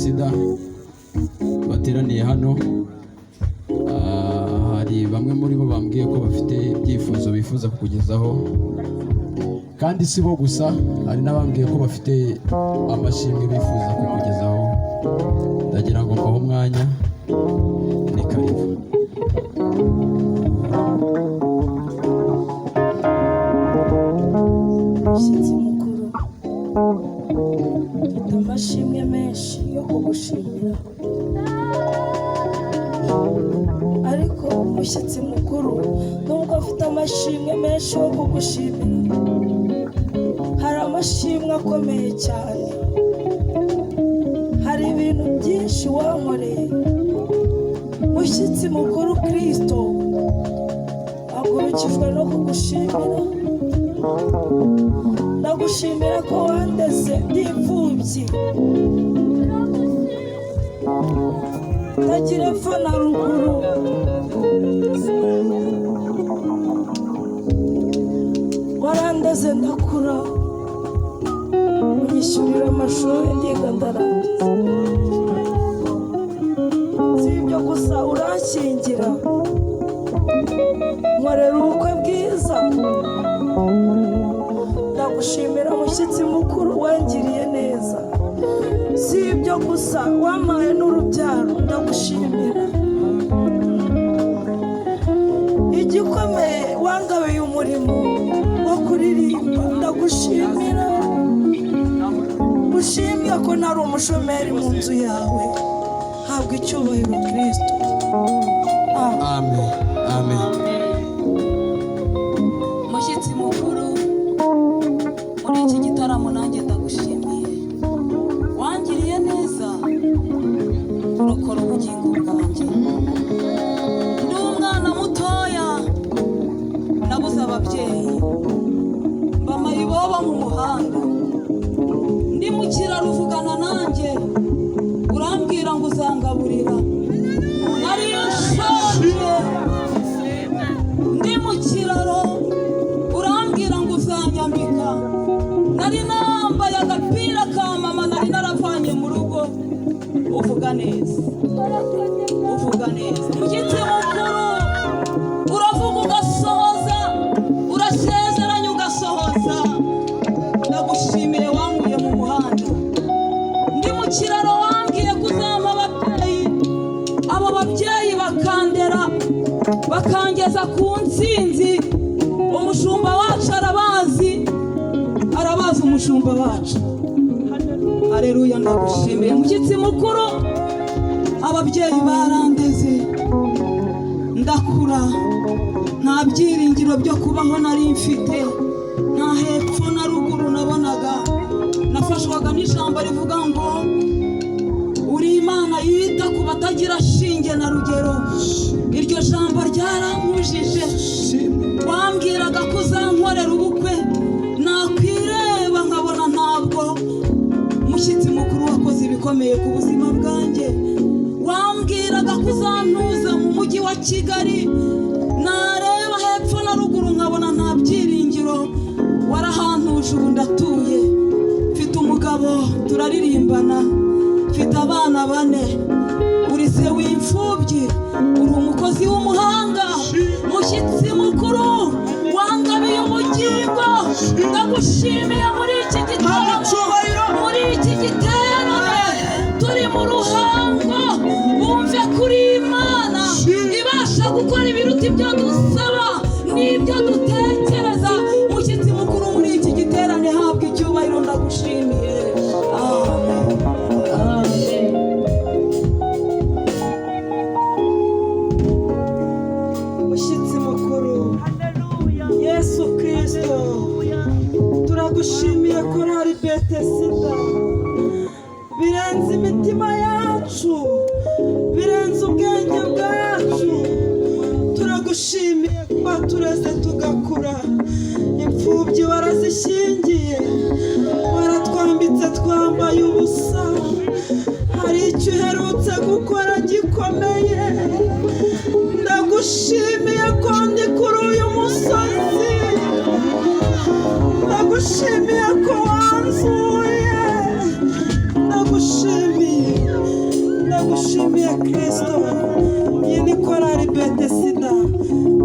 Bethesda bateraniye hano. Hari bamwe muri bo bambwiye ko bafite ibyifuzo bifuza kukugezaho, kandi si bo gusa, hari n'abambwiye ko bafite amashimwe bifuza kukugezaho. Ndagira ngo mbahe umwanya, ni karibu. Mushyitsi mukuru, mfite amashimwe menshi yo kugushimira, ariko umushyitsi mukuru nubwo afite amashimwe menshi yo kugushimira, hari amashimwe akomeye cyane. Hari ibintu byinshi wankoreye. Mushyitsi mukuru Kristo, agurukijwe no kugushimira. Ndagushimira ko wandeze ndi imfubyi, ndagira epfo na ruguru. Warandeze ndakura, unyishyurira amashuri ndiga ndarangiza. Si ibyo gusa, uranshyingira, nkorera ubukwe bwiza. Ndagushimira mushyitsi mukuru, wangiriye neza. Si ibyo gusa, wampaye n'urubyaro. Ndagushimira igikomeye, wangabiye umurimo wo kuririmba. Ndagushimira, ushimye ko nari umushomeri mu nzu yawe. Habwa icyubahiro Kristo. Amen. Amen. Mushyitsi mukuru, muri iki gitaramo nanjye ndagushimiye. Wangiriye neza, urokora ubugingo bwanjye. Ndi umwana mutoya, nabuze ababyeyi, mbamaye ibobo mu muhanda. Ndi mu kiraro uvugana nanjye, urambwira ngo uzangaburira. Nari nshonje, ndi mu kiraro, urambwira ngo uzanyambika. Nari nambaye agapira ka mama nari naravanye mu rugo. Uvuga neza, uvuga neza. Mushyitsi mukuru, uravuga ugasohoza, urasezeranya ugasohoza. Ndagushimiye wanguye mu muhanda. Ndi mu kiraro, wambwiye kuzampa ababyeyi. Abo babyeyi bakandera, bakangeza ku ntsinzi. Umushumba wacu arabazi umushumba wacu. Haleluya, ndagushimiye mushyitsi mukuru. Ababyeyi barandeze, ndakura, nta byiringiro byo kubaho nari mfite. Nta hepfo na ruguru nabonaga. Nafashwaga n'ijambo rivuga ngo uri Imana yita ku batagira shinge na rugero. Iryo jambo ryarankujije. Wambwiraga ko uzankorera ubukwe, nakwireba nkabona ntabwo. Mushyitsi mukuru, wakoze ibikomeye ku buzima bwanjye. Wambwiraga ko uzantuza mu mujyi wa Kigali, nareba hepfo na ruguru nkabona nta byiringiro. Warahantuje, ubu ndatuye, mfite umugabo, turaririmbana, mfite abana 4. Uri se w'imfubyi, uri umukozi w'umuhanga. Mushyitsi mukuru, wangabiye ubugingo. Ndagushimiye muri iki gitaramo, muri iki giterane. Turi mu ruhango, wumve kuri Imana ibasha gukora ibiruta ibyo dusaba n'ibyo dutekereza. Mushyitsi mukuru, muri iki giterane habwa icyubahiro. Ndagushimiye. Amen. Amen. Mushyitsi mukuru, Yesu Kristo, turagushimiye korali Bethesda. Birenze imitima yacu, birenze ubwenge bwacu. Turagushimiye kuba tureze tugakura. Imfubyi warazishyingiye, waratwambitse twambaye ubusa. Hari icyo uherutse gukora gikomeye. Ndagushimiye ko ndi kuri uyu musozi. Ndagushimiye ko wanzuye. Ndagushimiye Kristo, iyi ni korali Betesida.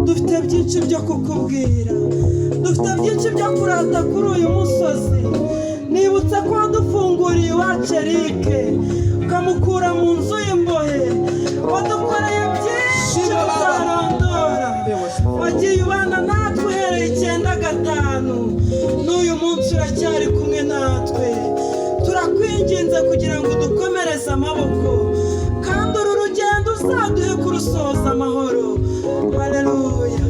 Dufite byinshi byo kukubwira, dufite byinshi byo kurata kuri uyu musozi. Nibutse ko wadufunguriye iwacu Eric, ukamukura mu nzu y'imbohe. Wadukoreye byinshi utarondora, wagiye ubana natwe uhereye 9/5. N'uyu munsi uracyari kumwe natwe. Turakwinginze kugira ngo udukomereze amaboko, kandi uru rugendo uzaduhe kurusoza amahoro. Haleluya.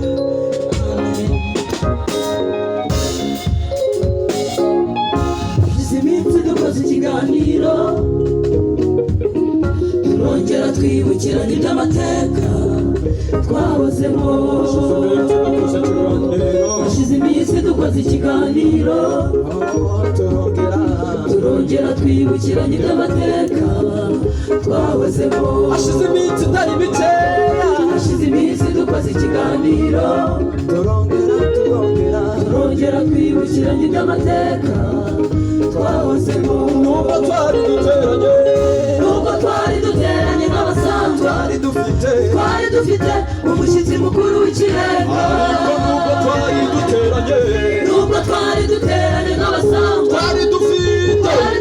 Izi minsi dukoze ikiganiro, turongera twibukiranye iby'amateka twahozemo. Hashize iminsi dukoze ikiganiro, turongera twibukiranye iby'amateka twahozemo. hashize iminsi itari mikeya, Hashize iminsi dukoze ikiganiro, turongera twibukiranye iby'amateka twahozemo. nubwo twari duteranye nk'abasanzwe, twari dufite umushyitsi mukuru w'ikirenga. Nubwo twari duteranye nk'abasanzwe, twari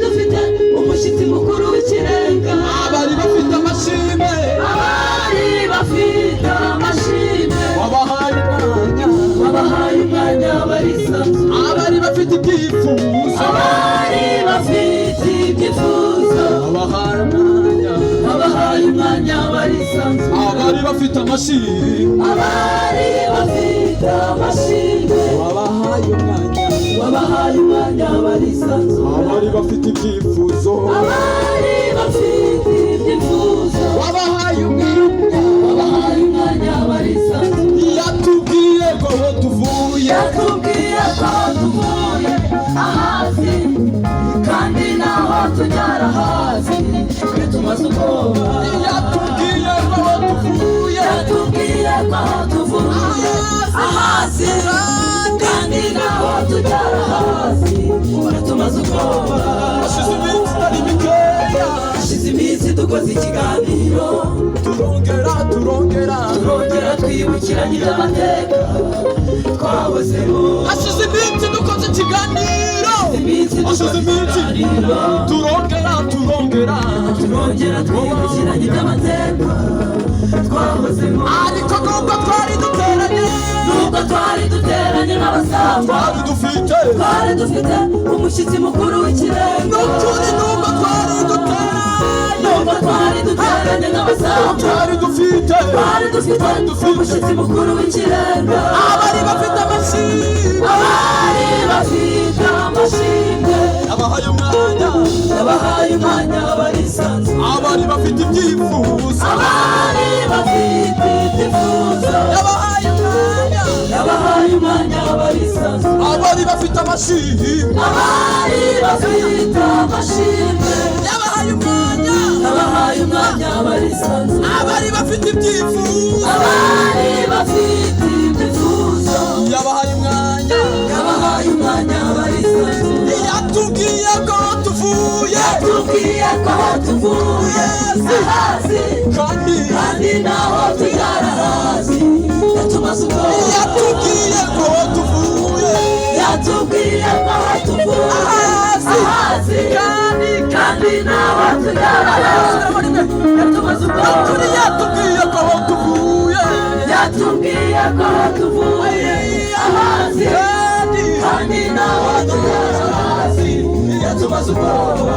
dufite umushyitsi mukuru w'ikirenga. abari bafite amashimwe, wabahaye umwanya barisanzura. abari bafite ibyifuzo, wabahaye umwanya barisanzura. abari bafite amashimwe, wabahaye umwanya barisanzura. abari bafite ibyifuzo, wabahaye umwanya barisanzura. yatubwiye ko aho tuvuye, ahazi, kandi naho tugera hazi. Twe tumaze ubwoba, yatubwiye ko aho tuvuye, ahazi, kandi naho tugera hazi. Twe tumaze ubwoba. hashize iminsi itari mikeya, Hashize iminsi dukoze ikiganiro, turongera twibukiranye iby'amateka twahozemo. hashize iminsi dukoze ikiganiro, hashize iminsi turongera twibukiranye iby'amateka twahozemo. ariko nubwo twari duteranye nk'abasanzwe, twari dufite umushyitsi mukuru w'ikirenga. n'ukuri nubwo twari duteranye nk'abasanzwe, twari dufite umushyitsi mukuru w'ikirenga. abari bafite amashimwe, yabahaye umwanya, abari bafite ibyifuzo, yabahaye umwanya, abari bafite amashimwe, yabahaye umwanya, abari bafite ibyifuzo, yabahaye umwanya, yatubwiye ko tuvuye, kandi naho tugera hazi. Tumaze ubwoba, yatubwiye ko tuvuye, ahazi, kandi naho tugera hazi. Tumaze ubwoba, yatubwiye ko tuvuye, ahazi, kandi naho tugera hazi. Tumaze ubwoba.